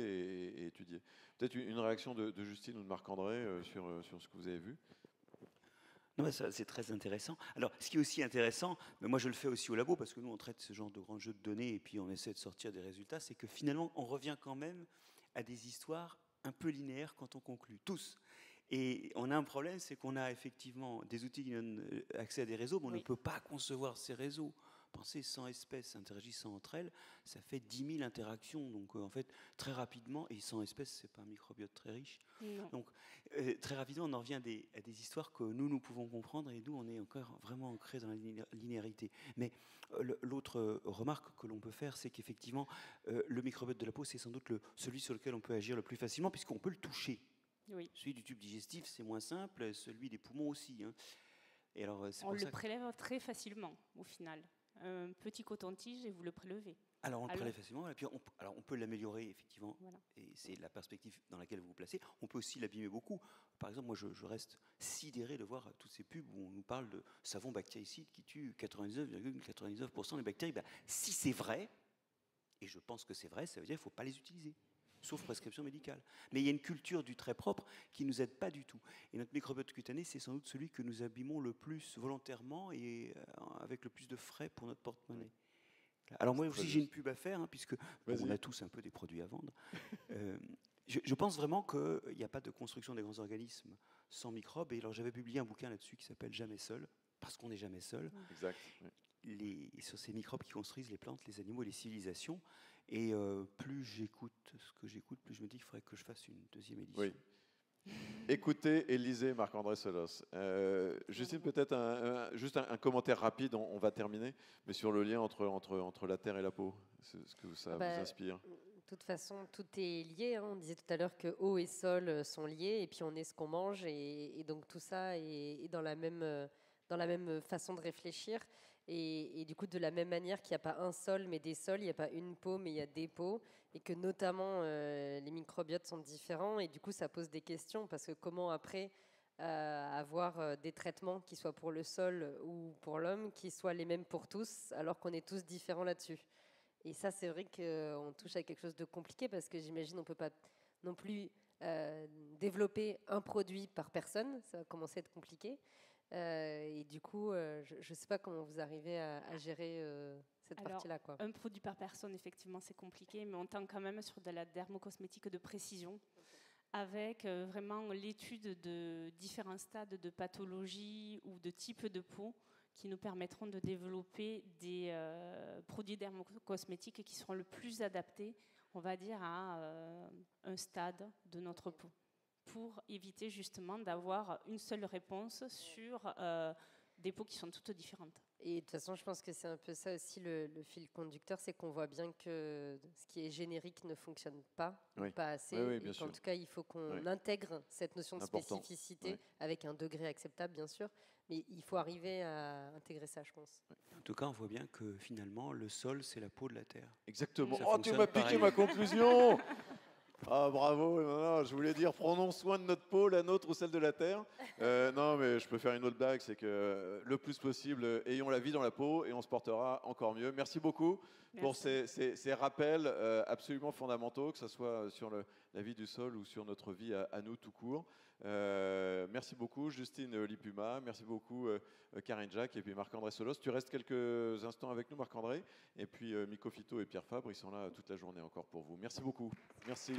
et étudié. Peut-être une réaction de Justine ou de Marc-André sur ce que vous avez vu. Non, mais c'est très intéressant. Alors, ce qui est aussi intéressant, mais moi je le fais aussi au labo, parce que nous on traite ce genre de grands jeux de données et puis on essaie de sortir des résultats, c'est que finalement on revient quand même à des histoires un peu linéaires quand on conclut, tous. Et on a un problème, c'est qu'on a effectivement des outils qui donnent accès à des réseaux, mais on ne peut pas concevoir ces réseaux. Pensez 100 espèces interagissant entre elles, ça fait 10 000 interactions. Donc en fait, très rapidement, et 100 espèces, c'est pas un microbiote très riche. Non. Donc très rapidement, on en revient à des histoires que nous pouvons comprendre, et nous, on est encore vraiment ancré dans la linéarité. Mais l'autre remarque que l'on peut faire, c'est qu'effectivement, le microbiote de la peau, c'est sans doute celui sur lequel on peut agir le plus facilement, puisqu'on peut le toucher. Oui. Celui du tube digestif, c'est moins simple, celui des poumons aussi. Hein. Et alors, On le prélève très facilement, au final. Un petit coton-tige et vous le prélevez. Alors on le prélève facilement, et puis on peut l'améliorer effectivement, voilà. Et c'est la perspective dans laquelle vous vous placez. On peut aussi l'abîmer beaucoup. Par exemple, moi je reste sidéré de voir toutes ces pubs où on nous parle de savon bactéricide qui tue 99,99% des bactéries. Ben, si c'est vrai, et je pense que c'est vrai, ça veut dire qu'il ne faut pas les utiliser, sauf prescription médicale. Mais il y a une culture du très propre qui ne nous aide pas du tout. Et notre microbiote cutané, c'est sans doute celui que nous abîmons le plus volontairement et avec le plus de frais pour notre porte-monnaie. Alors moi aussi j'ai une pub à faire, hein, puisque on a tous un peu des produits à vendre. Je pense vraiment qu'il n'y a pas de construction des grands organismes sans microbes. Et alors j'avais publié un bouquin là-dessus qui s'appelle Jamais seul, parce qu'on n'est jamais seul. Exact. Sur ces microbes qui construisent les plantes, les animaux et les civilisations. Et plus j'écoute ce que j'écoute, plus je me dis qu'il faudrait que je fasse une deuxième édition. Oui. Écoutez et lisez Marc-André Solos. Justine, peut-être juste un commentaire rapide, on va terminer, mais sur le lien entre la terre et la peau, c'est ce que ça vous inspire. De toute façon, tout est lié. Hein. On disait tout à l'heure que eau et sol sont liés, et puis on est ce qu'on mange, et donc tout ça est dans la même façon de réfléchir. Et du coup, de la même manière qu'il n'y a pas un sol, mais des sols, il n'y a pas une peau, mais il y a des peaux, et que notamment les microbiotes sont différents, et du coup, ça pose des questions, parce que comment après avoir des traitements qui soient pour le sol ou pour l'homme, qui soient les mêmes pour tous, alors qu'on est tous différents là-dessus. Et ça, c'est vrai qu'on touche à quelque chose de compliqué, parce que j'imagine qu'on ne peut pas non plus développer un produit par personne, ça va commencer à être compliqué. Et du coup, je ne sais pas comment vous arrivez à gérer cette partie-là. Quoi. Un produit par personne, effectivement, c'est compliqué, mais on tend quand même sur de la dermocosmétique de précision, avec vraiment l'étude de différents stades de pathologie ou de type de peau qui nous permettront de développer des produits dermocosmétiques qui seront le plus adaptés, on va dire, à un stade de notre peau, pour éviter justement d'avoir une seule réponse sur des peaux qui sont toutes différentes. Et de toute façon, je pense que c'est un peu ça aussi le fil conducteur, c'est qu'on voit bien que ce qui est générique ne fonctionne pas, ou pas assez. Oui, bien sûr. En tout cas, il faut qu'on intègre cette notion de spécificité avec un degré acceptable, bien sûr. Mais il faut arriver à intégrer ça, je pense. En tout cas, on voit bien que finalement, le sol, c'est la peau de la terre. Exactement. Oh, tu m'as piqué ma conclusion. Ah, bravo. Non, je voulais dire, prenons soin de notre peau, la nôtre ou celle de la terre. Non, mais je peux faire une autre blague, c'est que le plus possible, ayons la vie dans la peau et on se portera encore mieux. Merci beaucoup pour ces rappels absolument fondamentaux, que ce soit sur la vie du sol ou sur notre vie à nous tout court. Merci beaucoup Justine Lipuma, merci beaucoup Karine Jacques et puis Marc-André Solos. Tu restes quelques instants avec nous Marc-André, et puis Miko Fito et Pierre Fabre, ils sont là toute la journée encore pour vous. Merci beaucoup. Merci.